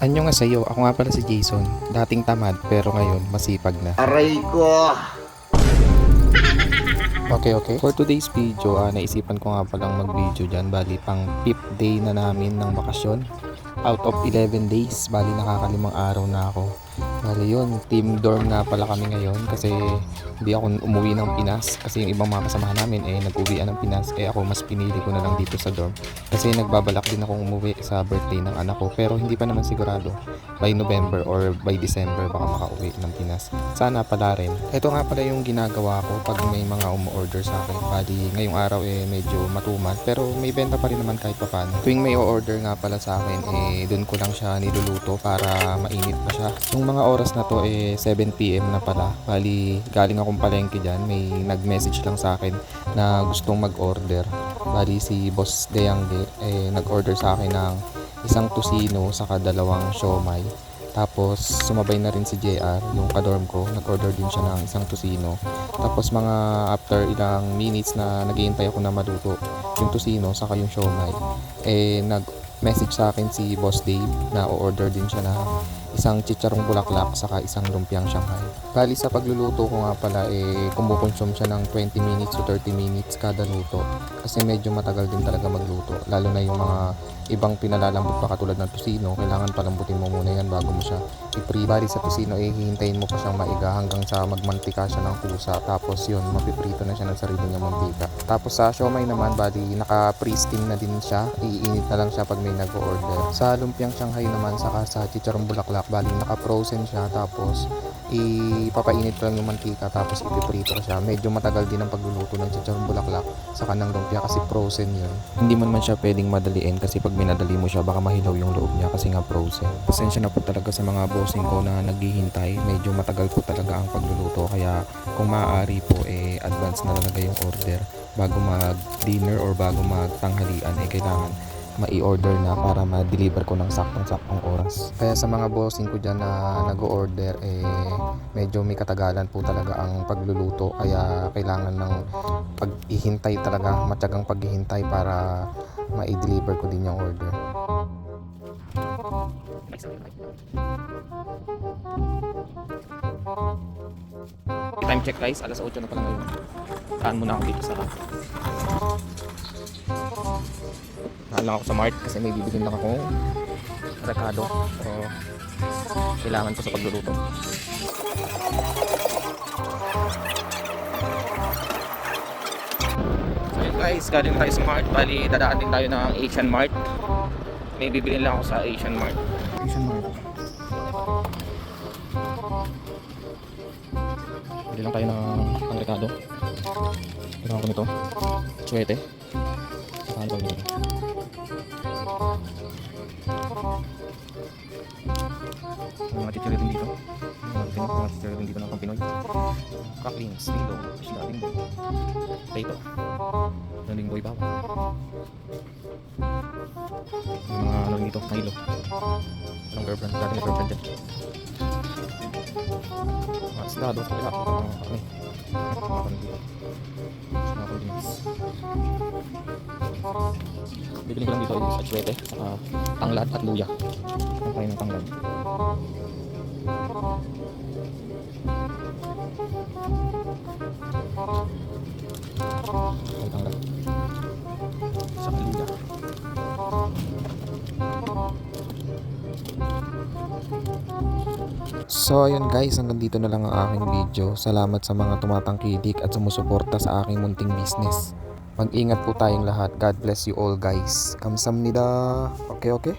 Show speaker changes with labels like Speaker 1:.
Speaker 1: Anyo nga sa'yo, ako nga pala si Jason. Dating tamad pero ngayon masipag na.
Speaker 2: Aray ko!
Speaker 1: Okay. For today's video, naisipan ko nga palang mag-video dyan. Bali pang 5th day na namin ng bakasyon. Out of 11 days, bali nakakalimang araw na ako. Bali yun, team dorm nga pala kami ngayon kasi hindi ako umuwi ng Pinas kasi yung ibang mga kasamahan namin nag-uwian ng Pinas, ako mas pinili ko na lang dito sa dorm kasi nagbabalak din akong umuwi sa birthday ng anak ko pero hindi pa naman sigurado by November or by December baka makauwi ng Pinas. Sana pala rin. Ito nga pala yung ginagawa ko pag may mga umu-order sa akin. Bali ngayong araw medyo matumal pero may benta pa rin naman kahit papaano. Tuwing may o-order nga pala sa akin dun ko lang siya niluluto para mainit pa siya. Yung mga oras na to 7 PM na pala. Bali galing akong palengke dyan, may nag-message lang sa akin na gustong mag-order. Bali si Boss Deyangge nag-order sa akin ng isang tusino saka dalawang siomai. Tapos sumabay na rin si JR, yung kadorm ko, nag-order din siya ng isang tusino. Tapos mga after ilang minutes na naghihintay ako na maluto yung tusino saka yung siomai, nag-message sa akin si Boss Dave na o-order din siya na isang chicharong bulaklak saka isang lumpiang Shanghai. Bali sa pagluluto ko nga pala kumukonsume siya ng 20 minutes to 30 minutes kada luto kasi medyo matagal din talaga magluto, lalo na yung mga ibang pinalalambot pa katulad ng tusino, kailangan palambutin mo muna yan bago mo siya i-pre. Bali sa tusino hihintayin mo pa siyang maiga hanggang sa magmantika siya ng kusa, tapos yun mapiprito na siya ng sarili niyang mantika. Tapos sa siomai naman, bali naka pre-steam na din siya, iinit na lang siya pag may nag-order. Sa lumpiang Shanghai naman saka sa chicharong bulaklak, bali naka-frozen siya, tapos ipapainit lang yung mantika tapos ipiprito siya. Medyo matagal din ang pagluluto ng chicharong bulaklak sa kanang lumpia kasi frozen yun. Hindi man siya pwedeng madaliin kasi pag minadali mo siya baka mahilaw yung loob niya kasi nga frozen. Pasensya na po talaga sa mga bossing ko na naghihintay. Medyo matagal po talaga ang pagluluto kaya kung maaari po advance na talaga yung order bago mag-dinner or bago magtanghalian kailangan mai-order na para ma-deliver ko ng saktong-saktong oras. Kaya sa mga bossing ko dyan na nag-order medyo may katagalan po talaga ang pagluluto kaya kailangan ng paghihintay talaga, matyagang paghihintay para ma-deliver ko din yung order. Time check guys, alas 8 na pala ngayon. Saan muna ako dito sa lang ako sa Mart kasi may bibilin lang akong rekado o kailangan ko sa pagluluto. So yun guys, galing tayo sa Mart. Bali dadaan din tayo ng Asian Mart. May bibilin lang ako sa Asian Mart. Bili lang tayo ng pangrekado. Kailangan ko nito tsuete. Saan ba nito? Mga chichirya din dito. Mga chichirya din dito ng Pinoy. Cracklings, linggo, isda, linggo. Ito. Yung linggo ibaw. Yung mga ano rin dito, Milo. Anong girlfriend? Dati may girlfriend dyan. Mga isda, doon sa kila. Mga kami. Mga kami dito. Mga condiments. Bibili ko lang dito sa chwete, saka tanglad at luya. Ang kain ng tanglad. Ang tanglad. Saka luya. So ayun guys, hanggang dito na lang ang aking video. Salamat sa mga tumatangkilik at sumusuporta sa aking munting business. Mag-ingat po tayong lahat. God bless you all guys. Kamsahamnida. Okay.